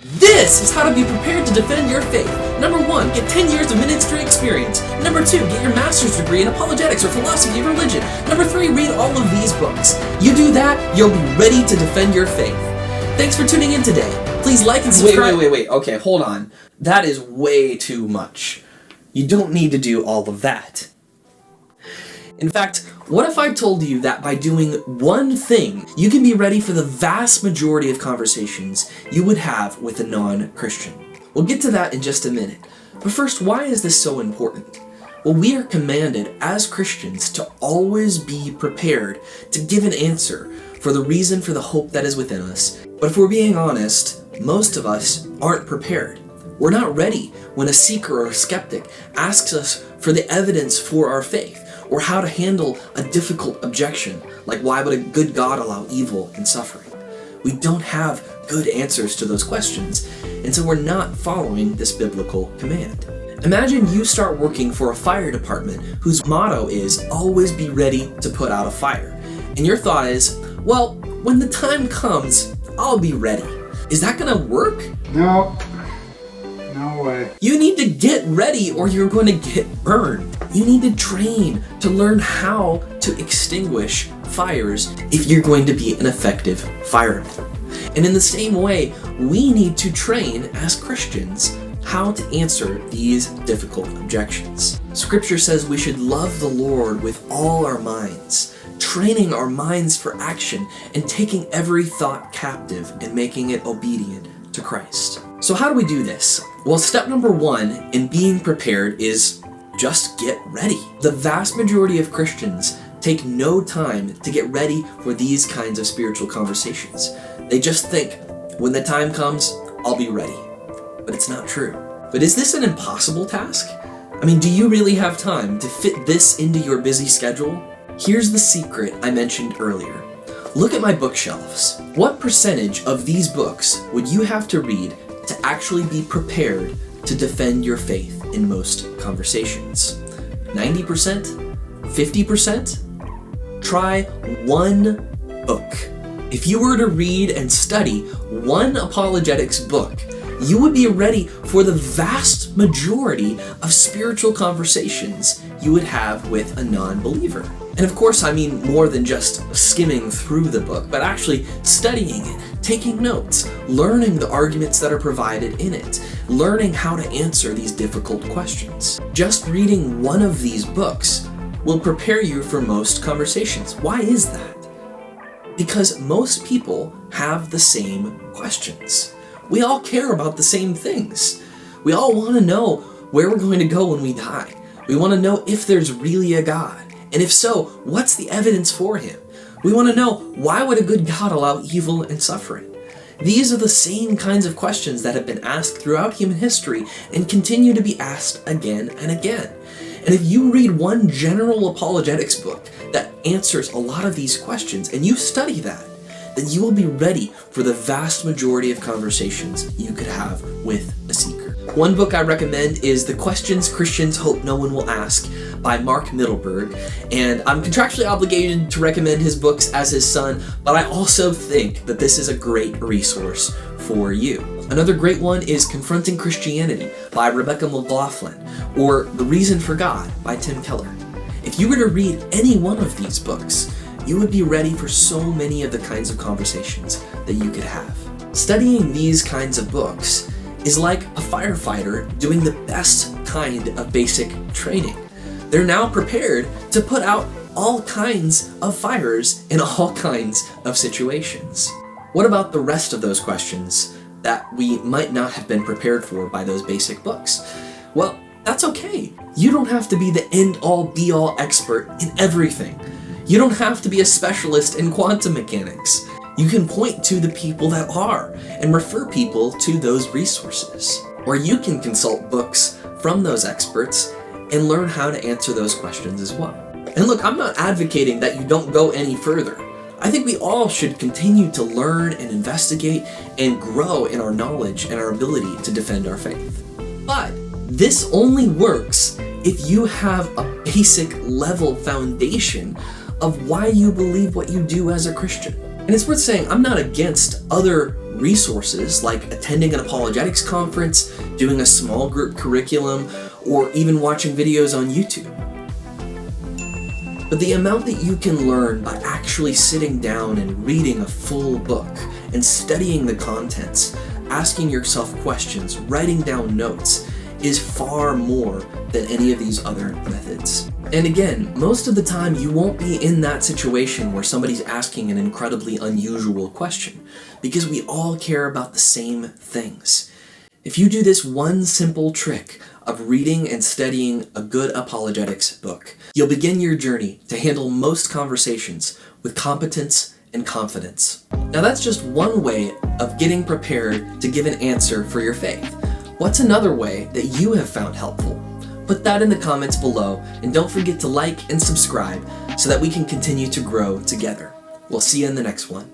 This is how to be prepared to defend your faith. Number 1, get 10 years of ministry experience. Number 2, get your master's degree in apologetics or philosophy of religion. Number 3, read all of these books. You do that, you'll be ready to defend your faith. Thanks for tuning in today. Please like and subscribe. Wait. Okay, hold on. That is way too much. You don't need to do all of that. In fact, what if I told you that by doing one thing, you can be ready for the vast majority of conversations you would have with a non-Christian? We'll get to that in just a minute. But first, why is this so important? Well, we are commanded as Christians to always be prepared to give an answer for the reason for the hope that is within us. But if we're being honest, most of us aren't prepared. We're not ready when a seeker or a skeptic asks us for the evidence for our faith, or how to handle a difficult objection, like why would a good God allow evil and suffering? We don't have good answers to those questions, and so we're not following this biblical command. Imagine you start working for a fire department whose motto is always be ready to put out a fire. And your thought is, well, when the time comes, I'll be ready. Is that gonna work? No way. You need to get ready or you're going to get burned. You need to train to learn how to extinguish fires if you're going to be an effective fireman. And in the same way, we need to train as Christians how to answer these difficult objections. Scripture says we should love the Lord with all our minds, training our minds for action and taking every thought captive and making it obedient to Christ. So how do we do this? Well, step number 1 in being prepared is just get ready. The vast majority of Christians take no time to get ready for these kinds of spiritual conversations. They just think, when the time comes, I'll be ready. But it's not true. But is this an impossible task? I mean, do you really have time to fit this into your busy schedule? Here's the secret I mentioned earlier. Look at my bookshelves. What percentage of these books would you have to read to actually be prepared to defend your faith in most conversations? 90%? 50%? Try one book. If you were to read and study one apologetics book, you would be ready for the vast majority of spiritual conversations you would have with a non-believer. And of course, I mean more than just skimming through the book, but actually studying it, taking notes, learning the arguments that are provided in it, learning how to answer these difficult questions. Just reading one of these books will prepare you for most conversations. Why is that? Because most people have the same questions. We all care about the same things. We all want to know where we're going to go when we die. We want to know if there's really a God. And if so, what's the evidence for him? We want to know, why would a good God allow evil and suffering? These are the same kinds of questions that have been asked throughout human history and continue to be asked again and again. And if you read one general apologetics book that answers a lot of these questions and you study that, then you will be ready for the vast majority of conversations you could have with a seeker. One book I recommend is The Questions Christians Hope No One Will Ask by Mark Mittelberg, and I'm contractually obligated to recommend his books as his son, but I also think that this is a great resource for you. Another great one is Confronting Christianity by McLaughlin, or The Reason for God by Tim Keller. If you were to read any one of these books, you would be ready for so many of the kinds of conversations that you could have. Studying these kinds of books is like a firefighter doing the best kind of basic training. They're now prepared to put out all kinds of fires in all kinds of situations. What about the rest of those questions that we might not have been prepared for by those basic books? Well, that's okay. You don't have to be the end-all, be-all expert in everything. You don't have to be a specialist in quantum mechanics. You can point to the people that are and refer people to those resources. Or you can consult books from those experts and learn how to answer those questions as well. And look, I'm not advocating that you don't go any further. I think we all should continue to learn and investigate and grow in our knowledge and our ability to defend our faith. But this only works if you have a basic level foundation of why you believe what you do as a Christian. And it's worth saying, I'm not against other resources like attending an apologetics conference, doing a small group curriculum, or even watching videos on YouTube. But the amount that you can learn by actually sitting down and reading a full book and studying the contents, asking yourself questions, writing down notes, is far more than any of these other methods. And again, most of the time you won't be in that situation where somebody's asking an incredibly unusual question, because we all care about the same things. If you do this one simple trick of reading and studying a good apologetics book, you'll begin your journey to handle most conversations with competence and confidence. Now that's just one way of getting prepared to give an answer for your faith. What's another way that you have found helpful? Put that in the comments below, and don't forget to like and subscribe so that we can continue to grow together. We'll see you in the next one.